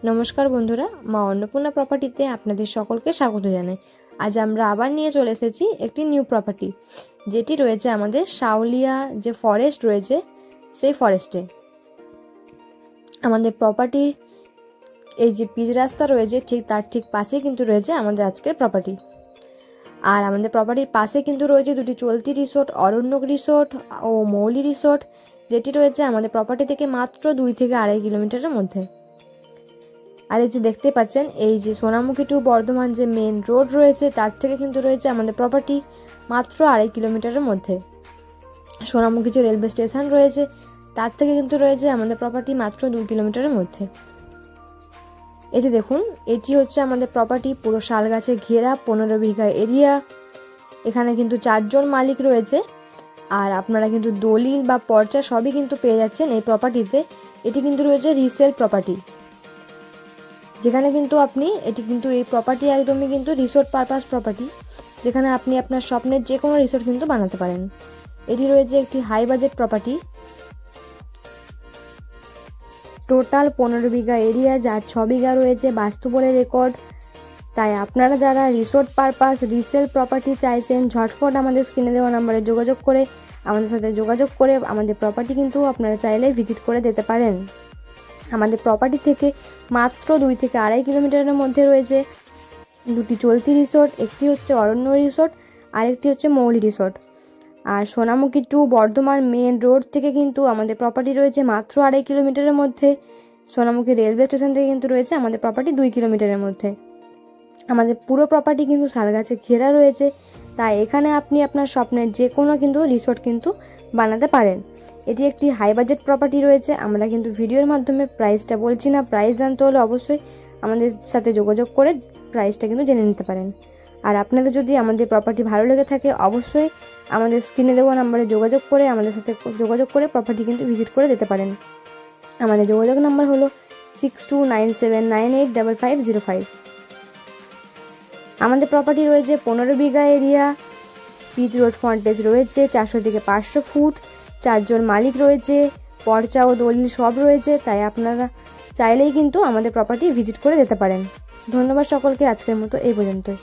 নমস্কার বন্ধুরা, মা অন্নপূর্ণা প্রপার্টিতে আপনাদের সকলকে স্বাগত জানাই। আজ আমরা আবার নিয়ে চলে এসেছি একটি নিউ প্রপার্টি, যেটি রয়েছে আমাদের শাওলিয়া যে ফরেস্ট রয়েছে সেই ফরেস্টে। আমাদের প্রপার্টি এই যে পিচ রাস্তা রয়েছে তার ঠিক পাশে কিন্তু রয়েছে আমাদের আজকের প্রপার্টি। আর আমাদের প্রপার্টির পাশে কিন্তু রয়েছে দুটি চলতি রিসোর্ট, অরণ্যক রিসোর্ট ও মৌলি রিসোর্ট, যেটি রয়েছে আমাদের প্রপার্টি থেকে মাত্র 2 থেকে 2.5 কিলোমিটারের মধ্যে। আর এই যে দেখতে পাচ্ছেন, এই যে সোনামুখী টু বর্ধমান যে মেন রোড রয়েছে তার থেকে কিন্তু রয়েছে আমাদের প্রপার্টি মাত্র 2.5 কিলোমিটারের মধ্যে। সোনামুখী যে রেলওয়ে স্টেশন রয়েছে তার থেকে কিন্তু রয়েছে আমাদের প্রপার্টি মাত্র 2 কিলোমিটারের মধ্যে। এটি দেখুন, এটি হচ্ছে আমাদের প্রপার্টি, পুরো শাল গাছে ঘেরা 15 বিঘা এরিয়া। এখানে কিন্তু 4 জন মালিক রয়েছে। আর আপনারা কিন্তু দলিল বা পর্চা সবই কিন্তু পেয়ে যাচ্ছেন এই প্রপার্টিতে। এটি কিন্তু রয়েছে রিসেল প্রপার্টি, যেখানে কিন্তু এটি কিন্তু এই প্রপার্টি একদমই কিন্তু রিসোর্ট পারপাস প্রপার্টি, যেখানে আপনি আপনার স্বপ্নের যে কোনো রিসোর্ট কিন্তু বানাতে পারেন। এটি রয়েছে একটি হাই বাজেট প্রপার্টি, টোটাল 15 বিঘা এরিয়া, যার 6 বিঘা রয়েছে বাস্তু বলে রেকর্ড। তাই আপনারা যারা রিসোর্ট পারপাস রিসেল প্রপার্টি চাইছেন, ঝটফট আমাদের স্ক্রিনে দেওয়া নাম্বারে যোগাযোগ করে আমাদের সাথে যোগাযোগ করে আমাদের প্রপার্টি কিন্তু আপনারা চাইলে ভিজিট করে যেতে পারেন। আমাদের প্রপার্টি থেকে মাত্র 2 থেকে 2.5 কিলোমিটারের মধ্যে রয়েছে দুটি চলতি রিসোর্ট, একটি হচ্ছে অরণ্য রিসোর্ট আর একটি হচ্ছে মৌলি রিসোর্ট। আর Sonamukhi to Bardhaman main road থেকে কিন্তু আমাদের প্রপার্টি রয়েছে মাত্র 2.5 কিলোমিটারের মধ্যে। সোনামুখী রেলওয়ে স্টেশন থেকে কিন্তু রয়েছে আমাদের প্রপার্টি 2 কিলোমিটারের মধ্যে। আমাদের পুরো প্রপার্টি কিন্তু শালগাছে ঘেরা রয়েছে, তাই এখানে আপনি আপনার স্বপ্নের যে কোনো কিন্তু রিসোর্ট কিন্তু বানাতে পারেন। এটি একটি হাই বাজেট প্রপার্টি রয়েছে। আমরা কিন্তু ভিডিওর মাধ্যমে প্রাইসটা বলছি না, প্রাইস জানতে হলে অবশ্যই আমাদের সাথে যোগাযোগ করে প্রাইসটা কিন্তু জেনে নিতে পারেন। আর আপনাদের যদি আমাদের প্রপার্টি ভালো লেগে থাকে, অবশ্যই আমাদের স্ক্রিনে দেওয়া নাম্বারে যোগাযোগ করে আমাদের সাথে যোগাযোগ করে প্রপার্টি কিন্তু ভিজিট করে যেতে পারেন। আমাদের যোগাযোগ নাম্বার হলো 6297985505। আমাদের প্রপার্টি রয়েছে 15 বিঘা এরিয়া, পিচ রোড ফ্রন্টেজ রয়েছে 400 থেকে 500 ফুট, 4 জন মালিক রয়েছে, পর্চা ও দলিল সব রয়েছে। তাই আপনারা চাইলেই কিন্তু আমাদের প্রপার্টি ভিজিট করে যেতে পারেন। ধন্যবাদ সকলকে, আজকের মতো এই পর্যন্তই।